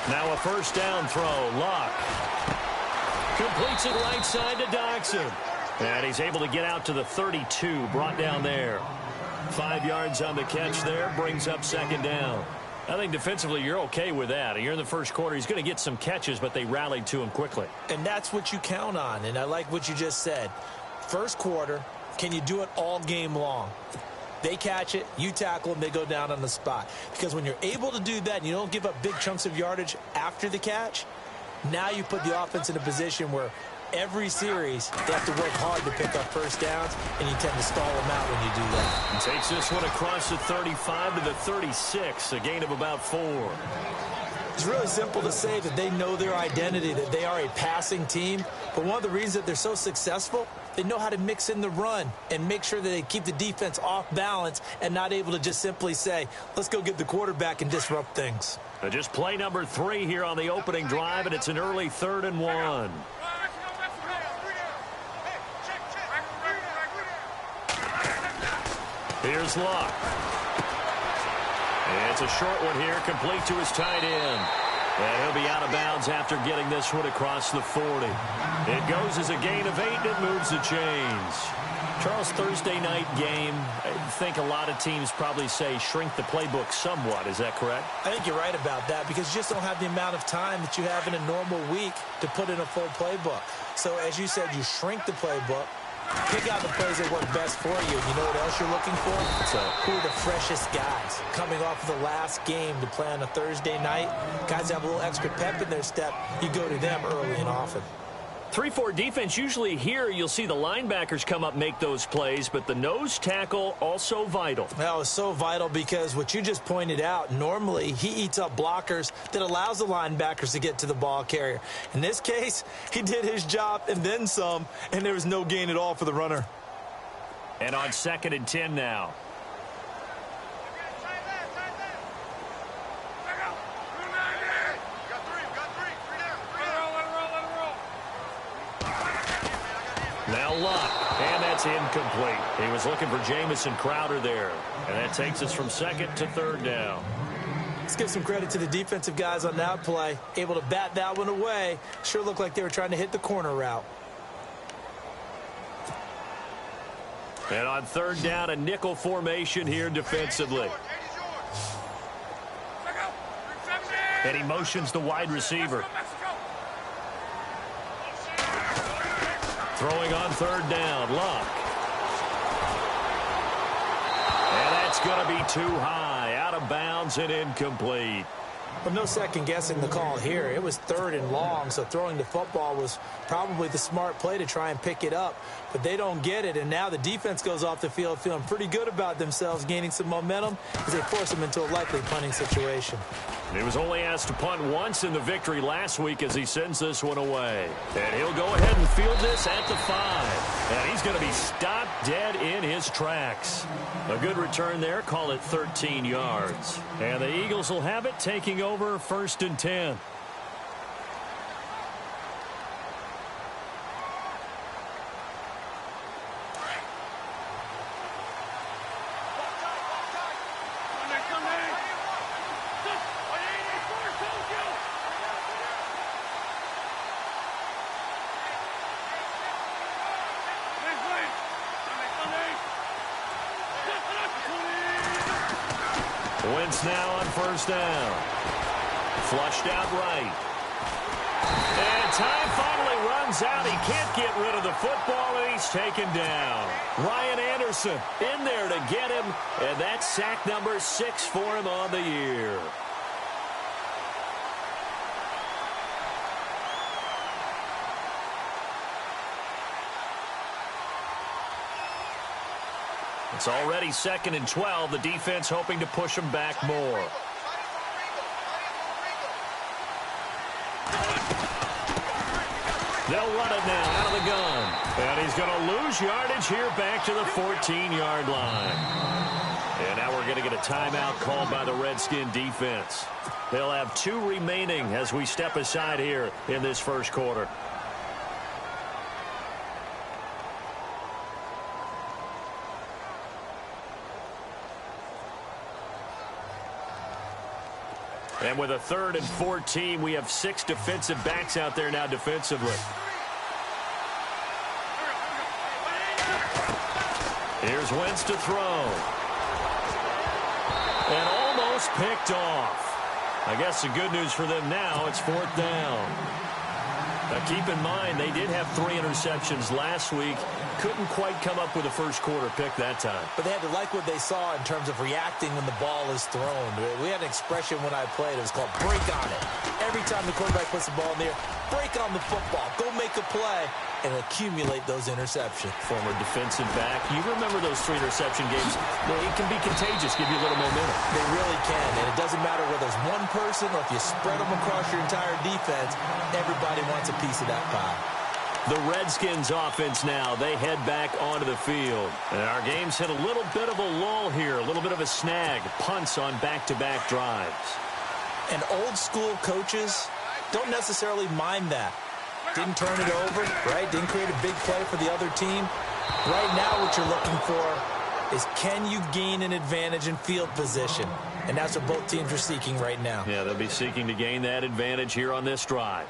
Now a first down throw. Luck completes it right side to Doxson. And he's able to get out to the 32, brought down there. 5 yards on the catch there, brings up second down. I think defensively you're okay with that. You're in the first quarter. He's going to get some catches, but they rallied to him quickly. And that's what you count on, and I like what you just said. First quarter, can you do it all game long? They catch it, you tackle them, they go down on the spot. Because when you're able to do that and you don't give up big chunks of yardage after the catch, now you put the offense in a position where every series they have to work hard to pick up first downs, and you tend to stall them out when you do that. And takes this one across the 35 to the 36, a gain of about 4. It's really simple to say that they know their identity, that they are a passing team. But one of the reasons that they're so successful, they know how to mix in the run and make sure that they keep the defense off balance and not able to just simply say, let's go get the quarterback and disrupt things. Just play number 3 here on the opening drive, and it's an early 3rd and 1. Here's Luck. It's a short one here, complete to his tight end. And he'll be out of bounds after getting this one across the 40. It goes as a gain of 8, and it moves the chains. Charles, Thursday night game, I think a lot of teams probably say shrink the playbook somewhat. Is that correct? I think you're right about that because you just don't have the amount of time that you have in a normal week to put in a full playbook. So, as you said, you shrink the playbook. Pick out the plays that work best for you. You know what else you're looking for? So, who are the freshest guys coming off of the last game to play on a Thursday night? Guys have a little extra pep in their step. You go to them early and often. 3-4 defense, usually here you'll see the linebackers come up, make those plays, but the nose tackle also vital. Well, it's so vital because what you just pointed out, normally he eats up blockers that allows the linebackers to get to the ball carrier. In this case, he did his job and then some, and there was no gain at all for the runner. And on 2nd and 10 now. Now Luck, and that's incomplete. He was looking for Jamison Crowder there, and that takes us from 2nd to 3rd down. Let's give some credit to the defensive guys on that play. Able to bat that one away. Sure looked like they were trying to hit the corner route. And on 3rd down, a nickel formation here defensively. And he motions the wide receiver. Throwing on 3rd down, Luck. And that's going to be too high, out of bounds and incomplete. Well, no second guessing the call here. It was 3rd and long, so throwing the football was probably the smart play to try and pick it up. But they don't get it, and now the defense goes off the field feeling pretty good about themselves, gaining some momentum as they force them into a likely punting situation. He was only asked to punt once in the victory last week as he sends this one away. And he'll go ahead and field this at the 5. And he's going to be stopped dead in his tracks. A good return there, call it 13 yards. And the Eagles will have it, taking over 1st and 10. Wentz now on 1st down. Flushed out right. And time finally runs out. He can't get rid of the football, and he's taken down. Ryan Anderson in there to get him, and that's sack number 6 for him on the year. It's already 2nd and 12. The defense hoping to push them back more. They'll run it now out of the gun. And he's going to lose yardage here back to the 14-yard line. And now we're going to get a timeout called by the Redskin defense. They'll have 2 remaining as we step aside here in this first quarter. And with a 3rd and 14, we have 6 defensive backs out there now defensively. Here's Wentz to throw. And almost picked off. I guess the good news for them now, it's 4th down. Now keep in mind, they did have 3 interceptions last week. Couldn't quite come up with a first-quarter pick that time. But they had to like what they saw in terms of reacting when the ball is thrown. We had an expression when I played. It was called break on it. Every time the quarterback puts the ball in the air, break on the football. Go make a play and accumulate those interceptions. Former defensive back. You remember those 3 interception games. Well, it can be contagious, give you a little momentum. They really can, and it doesn't matter whether it's one person or if you spread them across your entire defense, everybody wants a piece of that pie. The Redskins offense now, they head back onto the field. And our game's hit a little bit of a lull here, a little bit of a snag. Punts on back-to-back drives. And old-school coaches don't necessarily mind that. Didn't turn it over, right? Didn't create a big play for the other team. Right now what you're looking for is can you gain an advantage in field position? And that's what both teams are seeking right now. Yeah, they'll be seeking to gain that advantage here on this drive.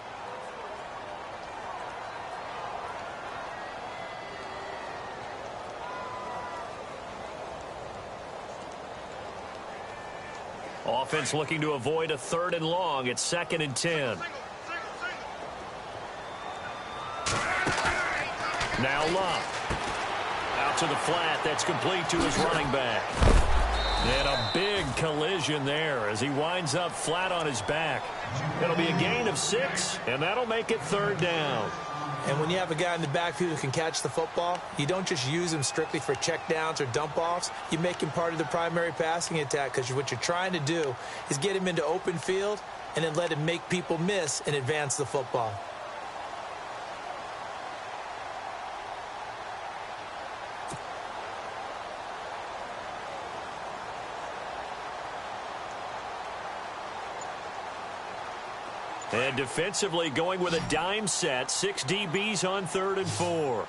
Offense looking to avoid a 3rd and long. It's 2nd and 10. Now Luck. Out to the flat. That's complete to his running back. And a big collision there as he winds up flat on his back. It'll be a gain of 6, and that'll make it 3rd down. And when you have a guy in the backfield who can catch the football, you don't just use him strictly for checkdowns or dump-offs. You make him part of the primary passing attack because what you're trying to do is get him into open field and then let him make people miss and advance the football. And defensively going with a dime set. 6 DBs on 3rd and 4.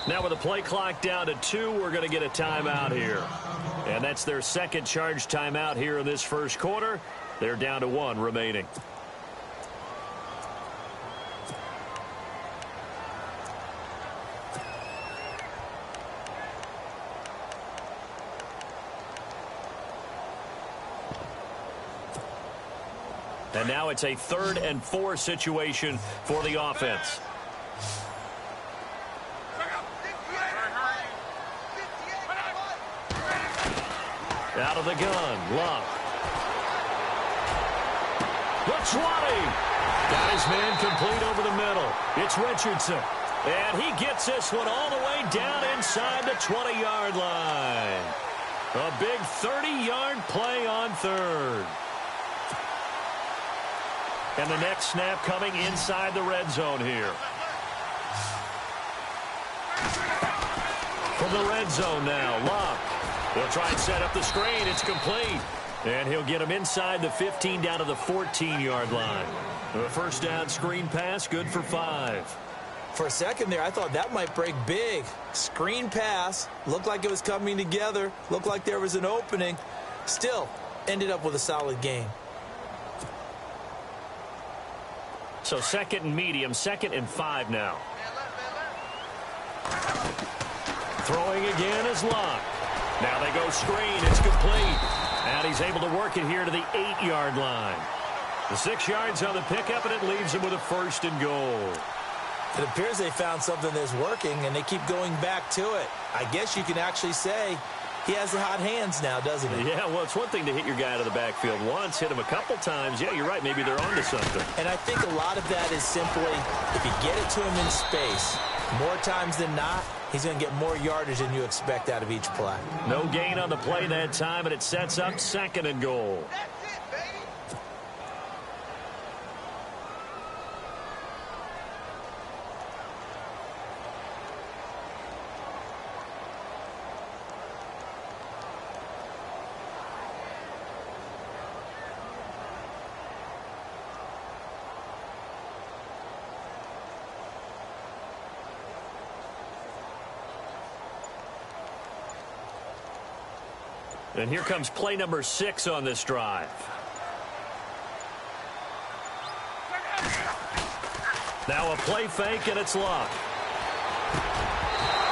Now with the play clock down to 2, we're going to get a timeout here. And that's their 2nd charge timeout here in this first quarter. They're down to 1 remaining. And now it's a 3rd and 4 situation for the offense. Out of the gun, Luck. The 20. Got his man complete over the middle. It's Richardson. And he gets this one all the way down inside the 20-yard line. A big 30-yard play on 3rd. And the next snap coming inside the red zone here. From the red zone now, Luck. He'll try and set up the screen. It's complete. And he'll get him inside the 15 down to the 14-yard line. A first down screen pass, good for 5. For a second there, I thought that might break big. Screen pass. Looked like it was coming together. Looked like there was an opening. Still, ended up with a solid game. So 2nd and medium, 2nd and 5 now. Throwing again is Luck. Now they go screen. It's complete. And he's able to work it here to the 8-yard line. The 6 yards on the pickup, and it leaves him with a 1st and goal. It appears they found something that's working, and they keep going back to it. I guess you can actually say he has the hot hands now, doesn't he? Yeah, well, it's one thing to hit your guy out of the backfield once, hit him a couple times. Yeah, you're right. Maybe they're onto something. And I think a lot of that is simply if you get it to him in space, more times than not, he's going to get more yardage than you expect out of each play. No gain on the play that time, and it sets up 2nd and goal. And here comes play number 6 on this drive. Now a play fake, and it's Luck.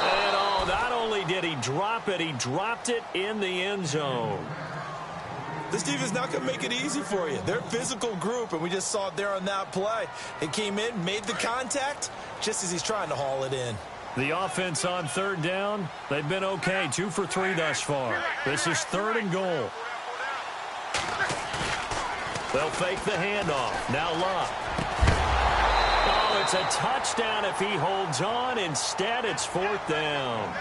And oh, not only did he drop it, he dropped it in the end zone. This defense not going to make it easy for you. They're a physical group, and we just saw it there on that play. They came in, made the contact, just as he's trying to haul it in. The offense on third down, they've been okay, 2 for 3 thus far. This is 3rd and goal. They'll fake the handoff. Now Luck. Oh, it's a touchdown if he holds on. Instead, it's 4th down.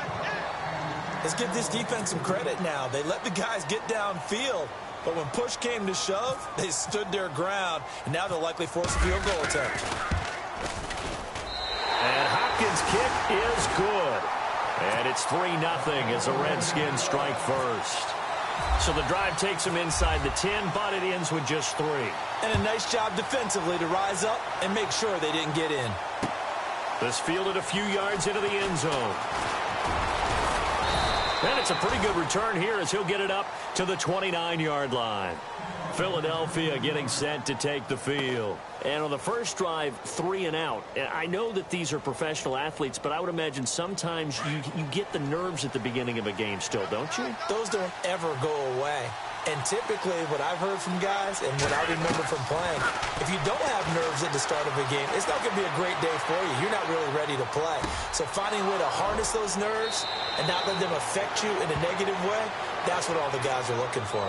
Let's give this defense some credit now. They let the guys get downfield, but when push came to shove, they stood their ground, and now they'll likely force a field goal attempt. And Hopkins' kick is good. And it's 3-0 as the Redskins strike first. So the drive takes them inside the 10, but it ends with just 3. And a nice job defensively to rise up and make sure they didn't get in. This fielded a few yards into the end zone. And it's a pretty good return here as he'll get it up to the 29-yard line. Philadelphia getting set to take the field. And on the first drive, 3 and out. I know that these are professional athletes, but I would imagine sometimes you get the nerves at the beginning of a game still, don't you? Those don't ever go away. And typically what I've heard from guys and what I remember from playing, if you don't have nerves at the start of a game, it's not going to be a great day for you. You're not really ready to play. So finding a way to harness those nerves and not let them affect you in a negative way, that's what all the guys are looking for.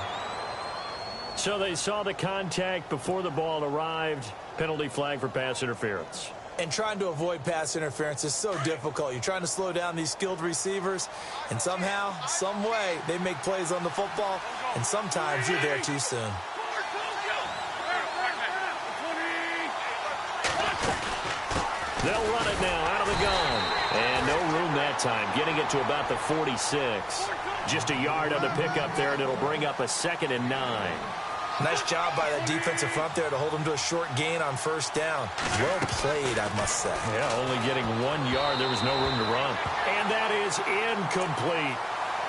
So they saw the contact before the ball arrived. Penalty flag for pass interference. And trying to avoid pass interference is so difficult. You're trying to slow down these skilled receivers, and somehow, some way, they make plays on the football, and sometimes you're there too soon. They'll run it now out of the gun. And no room that time, getting it to about the 46. Just a yard on the pickup there, and it'll bring up a 2nd and 9. Nice job by that defensive front there to hold him to a short gain on first down. Well played, I must say. Yeah, only getting 1 yard. There was no room to run. And that is incomplete.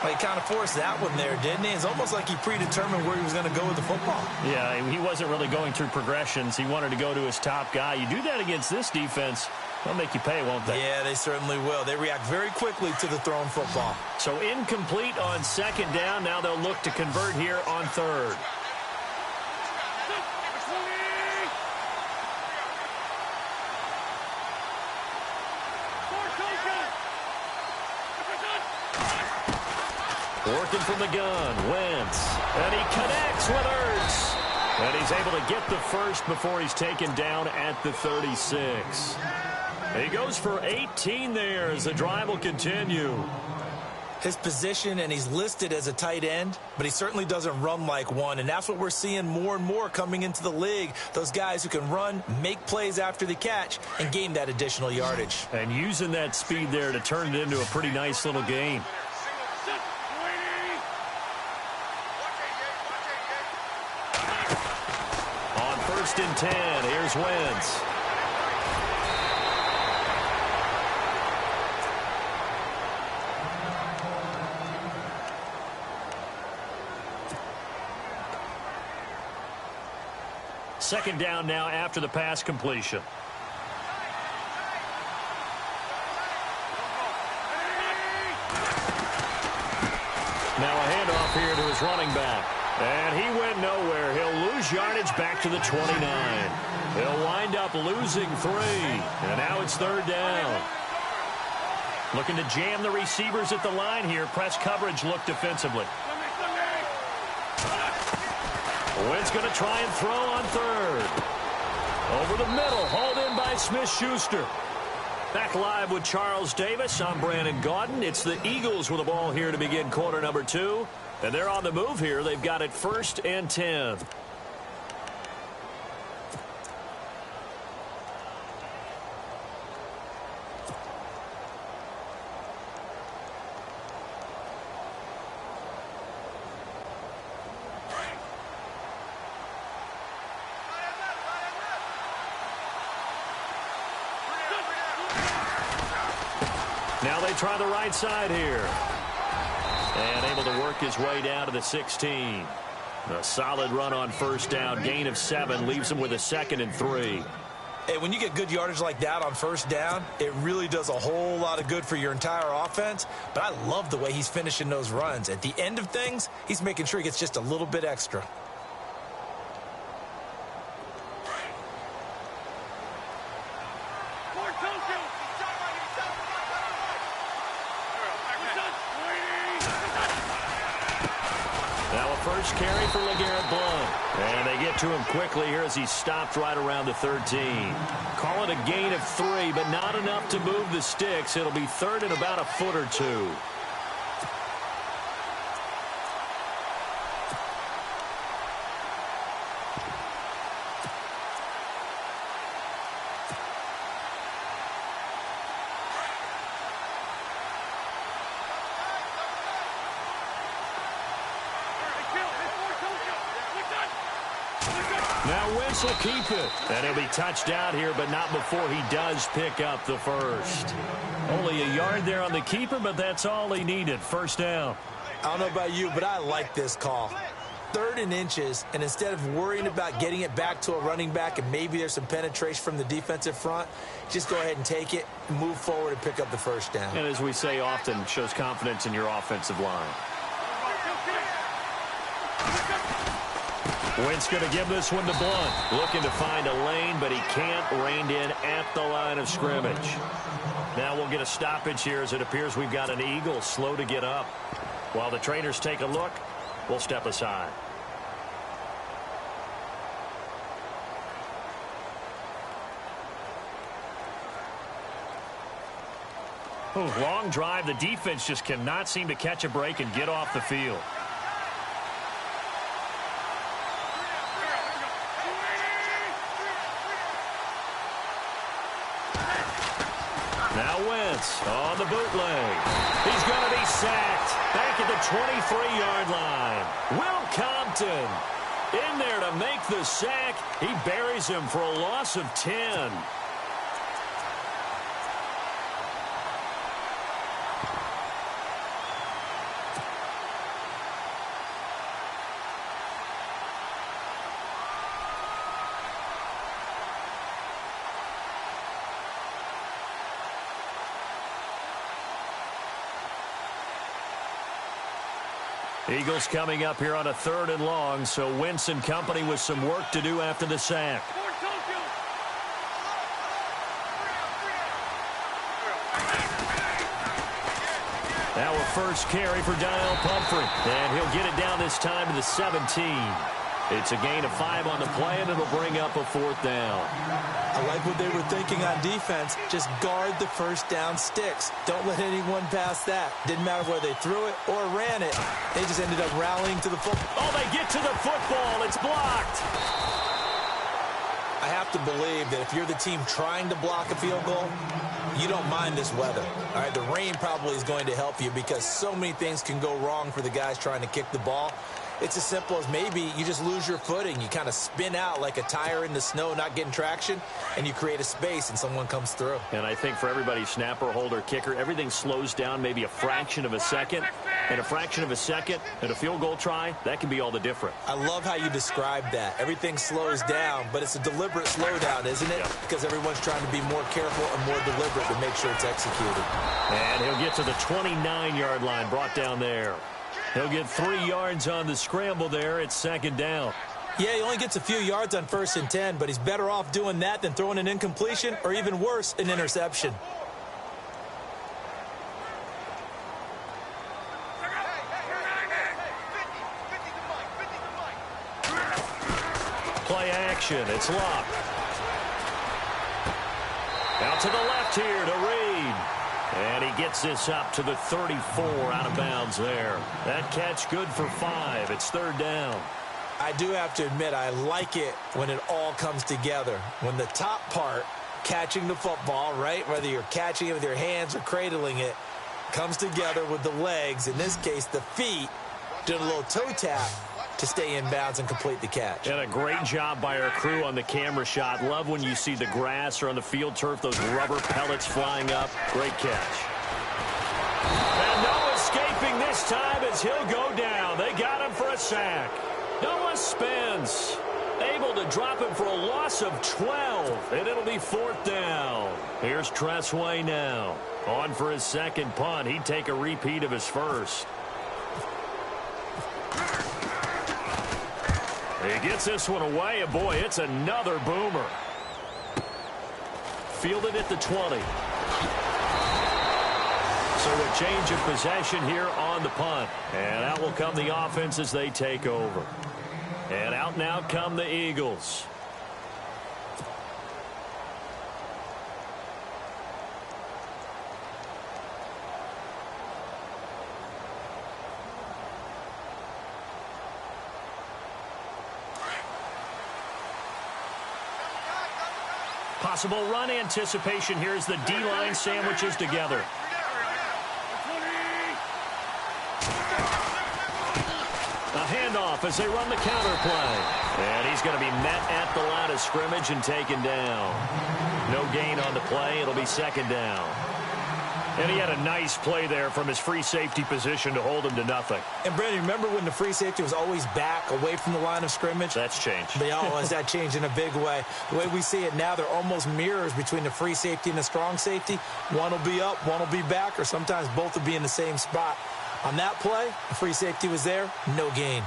Well, he kind of forced that one there, didn't he? It's almost like he predetermined where he was going to go with the football. Yeah, he wasn't really going through progressions. He wanted to go to his top guy. You do that against this defense, they'll make you pay, won't they? Yeah, they certainly will. They react very quickly to the thrown football. So incomplete on 2nd down. Now they'll look to convert here on 3rd. Working from the gun, Wentz. And he connects with Ertz. And he's able to get the first before he's taken down at the 36. He goes for 18 there as the drive will continue. His position, and he's listed as a tight end, but he certainly doesn't run like one, and that's what we're seeing more and more coming into the league. Those guys who can run, make plays after the catch, and gain that additional yardage. And using that speed there to turn it into a pretty nice little game. On 1st and 10, here's Wentz. Second down now after the pass completion. Now a handoff here to his running back. And he went nowhere. He'll lose yardage back to the 29. He'll wind up losing 3. And now it's 3rd down. Looking to jam the receivers at the line here. Press coverage look defensively. Wentz going to try and throw on 3rd. Over the middle, hauled in by Smith-Schuster. Back live with Charles Davis. I'm Brandon Gaudin. It's the Eagles with the ball here to begin quarter number 2. And they're on the move here. They've got it 1st and 10. Now they try the right side here. And able to work his way down to the 16. A solid run on first down. Gain of 7 leaves him with a 2nd and 3. Hey, when you get good yardage like that on first down, it really does a whole lot of good for your entire offense. But I love the way he's finishing those runs. At the end of things, he's making sure he gets just a little bit extra. First carry for LeGarrette Blount. And they get to him quickly here as he stopped right around the 13. Call it a gain of 3, but not enough to move the sticks. It'll be 3rd and about a foot or 2. Now Wentz will keep it. And he'll be touched out here, but not before he does pick up the first. Only a yard there on the keeper, but that's all he needed. First down. I don't know about you, but I like this call. 3rd and inches, and instead of worrying about getting it back to a running back and maybe there's some penetration from the defensive front, just go ahead and take it, move forward, and pick up the first down. And as we say often, shows confidence in your offensive line. Wentz going to give this one to Blount. Looking to find a lane, but he can't. Reined in at the line of scrimmage. Now we'll get a stoppage here as it appears we've got an Eagle slow to get up. While the trainers take a look, we'll step aside. Long drive. The defense just cannot seem to catch a break and get off the field. Now Wentz on the bootleg. He's going to be sacked back at the 23-yard line. Will Compton in there to make the sack. He buries him for a loss of 10. Eagles coming up here on a 3rd and long, so Wentz and company with some work to do after the sack. Now a first carry for Donnell Pumphrey, and he'll get it down this time to the 17. It's a gain of 5 on the play, and it'll bring up a 4th down. I like what they were thinking on defense. Just guard the first down sticks. Don't let anyone pass that. Didn't matter whether they threw it or ran it. They just ended up rallying to the football. Oh, they get to the football. It's blocked. I have to believe that if you're the team trying to block a field goal, you don't mind this weather. All right, the rain probably is going to help you because so many things can go wrong for the guys trying to kick the ball. It's as simple as maybe you just lose your footing. You kind of spin out like a tire in the snow, not getting traction, and you create a space and someone comes through. And I think for everybody, snapper, holder, kicker, everything slows down maybe a fraction of a second. And a fraction of a second and a field goal try, that can be all the different. I love how you describe that. Everything slows down, but it's a deliberate slowdown, isn't it? Yep. Because everyone's trying to be more careful and more deliberate to make sure it's executed. And he'll get to the 29-yard line, brought down there. He'll get 3 yards on the scramble there. It's 2nd down. Yeah, he only gets a few yards on 1st and 10, but he's better off doing that than throwing an incompletion or even worse, an interception. Play action. It's Luck. Out to the left here to Reed. And he gets this up to the 34 out of bounds there. That catch good for 5. It's 3rd down. I do have to admit, I like it when it all comes together. When the top part, catching the football, right, whether you're catching it with your hands or cradling it, comes together with the legs, in this case the feet, doing a little toe tap to stay in bounds and complete the catch. And a great job by our crew on the camera shot. Love when you see the grass or on the field turf, those rubber pellets flying up. Great catch. And no escaping this time as he'll go down. They got him for a sack. Noah Spence able to drop him for a loss of 12, and it'll be 4th down. Here's Tressway now. On for his second punt. He'd take a repeat of his first. He gets this one away, and boy, it's another boomer. Fielded at the 20. So a change of possession here on the punt. And out will come the offense as they take over. And out now come the Eagles. Possible run anticipation here as the D-line sandwiches together. A handoff as they run the counter play. And he's going to be met at the line of scrimmage and taken down. No gain on the play. It'll be 2nd down. And he had a nice play there from his free safety position to hold him to nothing. And, Brandon, remember when the free safety was always back away from the line of scrimmage? That's changed. But has that changed in a big way? The way we see it now, they're almost mirrors between the free safety and the strong safety. One will be up, one will be back, or sometimes both will be in the same spot. On that play, the free safety was there, no gain.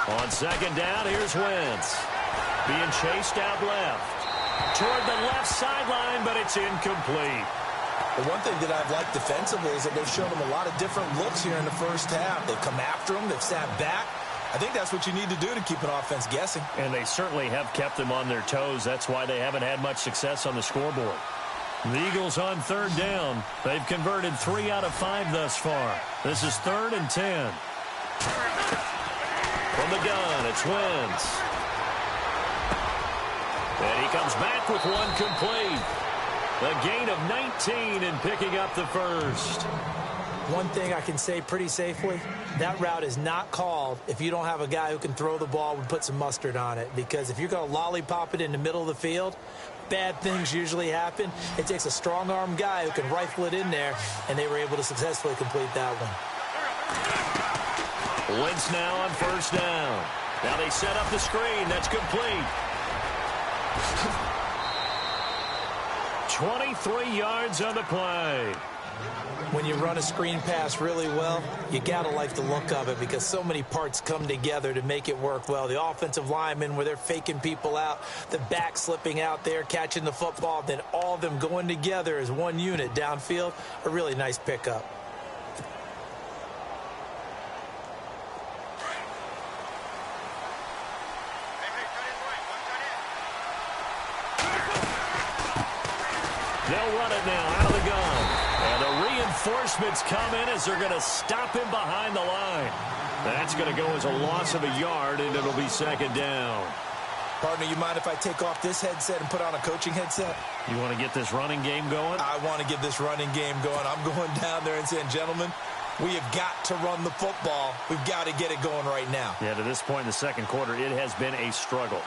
On 2nd down, here's Wentz. Being chased out left. Toward the left sideline, but it's incomplete. The one thing that I've liked defensively is that they've shown him a lot of different looks here in the first half. They've come after him, they've sat back. I think that's what you need to do to keep an offense guessing. And they certainly have kept them on their toes. That's why they haven't had much success on the scoreboard. The Eagles on 3rd down. They've converted 3 out of 5 thus far. This is 3rd and 10. From the gun, it's Wentz. And he comes back with one complete. A gain of 19 and picking up the first. One thing I can say pretty safely, that route is not called if you don't have a guy who can throw the ball and put some mustard on it. Because if you're going to lollipop it in the middle of the field, bad things usually happen. It takes a strong-arm guy who can rifle it in there, and they were able to successfully complete that one. Wentz now on 1st down. Now they set up the screen. That's complete. 23 yards on the play. When you run a screen pass really well, you got to like the look of it because so many parts come together to make it work well. The offensive linemen, where they're faking people out, the back slipping out there, catching the football, then all of them going together as one unit downfield, a really nice pickup. They'll run it now out of the gun. And the reinforcements come in as they're going to stop him behind the line. That's going to go as a loss of a yard, and it'll be 2nd down. Partner, you mind if I take off this headset and put on a coaching headset? You want to get this running game going? I want to get this running game going. I'm going down there and saying, gentlemen, we have got to run the football. We've got to get it going right now. Yeah, to this point in the 2nd quarter, it has been a struggle.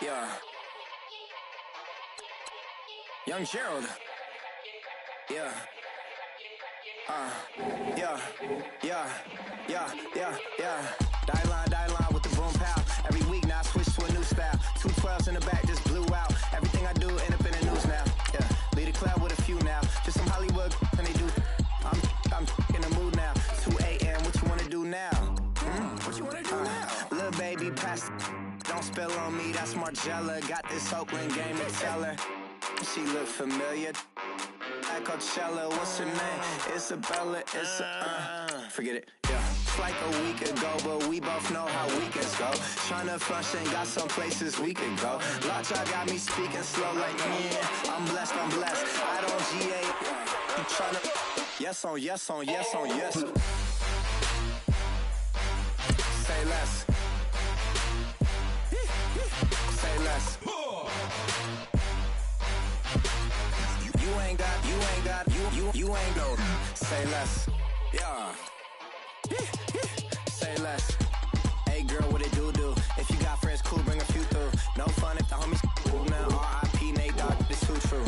Yeah. Young Gerald. Yeah. Yeah. Die line with the boom pow. Every week now I switch to a new style. 212s in the back just blew out. Everything I do end up in the news now. Yeah. Lead a club with a few now. Just some Hollywood and they do. I'm in the mood now. 2 a.m. What you wanna do now? What you wanna do now? Little baby pass. Don't spill on me. That's Margella. Got this Oakland game to tell her. She look familiar. At Coachella, what's her name? Isabella, forget it, yeah. It's like a week ago, but we both know how weekends go. Tryna function, got some places we could go. Lockjaw got me speaking slow like, yeah, I'm blessed. I don't GA, I'm tryna, yes on yes. Say less. Say less. You ain't gold. Say less. Yeah. Say less. Hey girl, what it do? If you got friends, cool, bring a few through. No fun if the homies cool, man. R.I.P. Nate Dogg, this too true.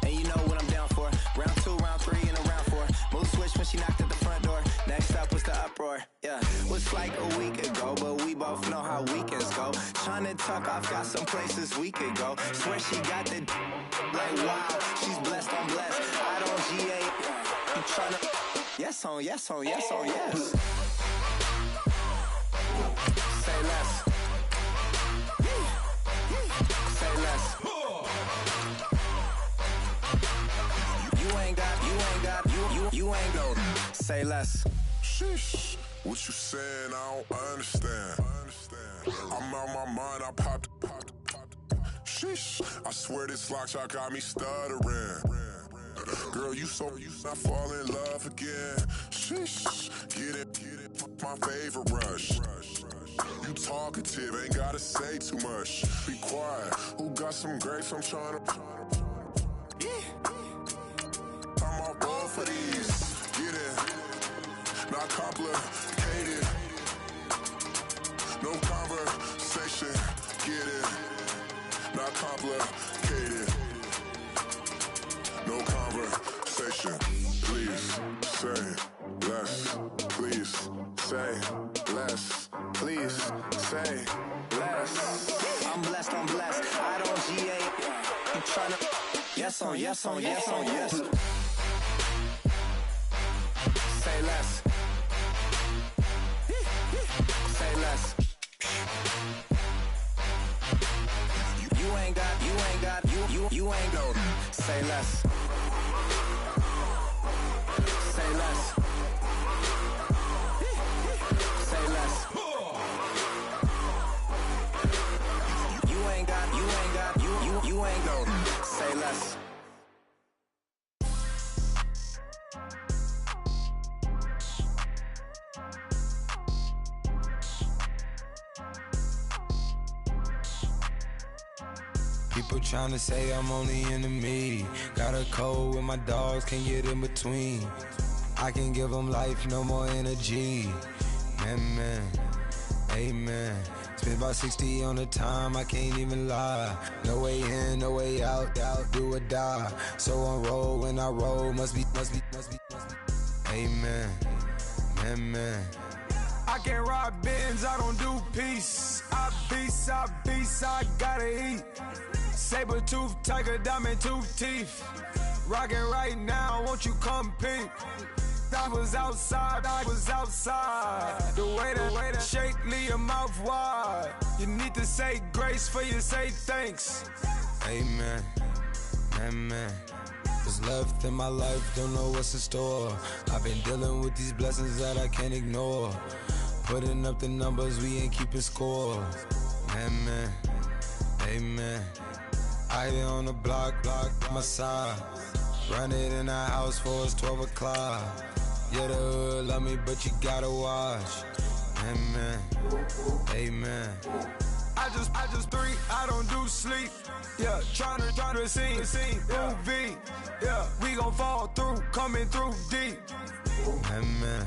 And you know what I'm down for. Round 2, round 3, and a round 4. Mood switch when she knocked at the front door. Next up was the uproar. Yeah. Was like a week ago, but we both know how weekends go. Tryna tuck off, got some places we could go. Swear she got the like wow, she's blessed, I'm blessed. I don't GA. I'm tryna yes on yes. Say less. Say less. You ain't gold. Say less. Sheesh. What you saying? I don't understand. I'm out my mind. I popped. Sheesh. I swear this lockjaw got me stuttering. Girl, you not fall in love again. Sheesh. Get it. My favorite rush. You talkative, ain't gotta say too much. Be quiet. Who got some grapes? I'm tryna. I'm all ball for these. Get it. Not complicated. No conversation. Get it. Not complicated. No conversation. Please say less. Please say less. Please say less. I'm blessed. I don't GA. I'm tryna yes on yes. Say less. Say less. You ain't gold. Say less. Say less. Say less. You ain't gold. Say less. People tryna say I'm only enemy. Got a code with my dogs, can't get in between. I can give them life, no more energy. Amen. Spent about 60 on the time, I can't even lie. No way in, no way out, do or die. So on roll, when I roll, must be. Amen. I can't ride Benz, I don't do peace. I beast, I gotta eat. Saber tooth, tiger, diamond tooth teeth. Rockin' right now, won't you come peep? I was outside. The way that shake, leave your mouth wide. You need to say grace for you say thanks. Amen. What's left in my life, don't know what's in store. I've been dealing with these blessings that I can't ignore. Putting up the numbers, we ain't keeping score. Amen. I been on the block, my side. Run it in the house for it's 12 o'clock. Yeah, the hood love me, but you gotta watch. Amen. I just three, I don't do sleep. Yeah, tryna see movie. Yeah, we gon' fall through, coming through deep. Amen.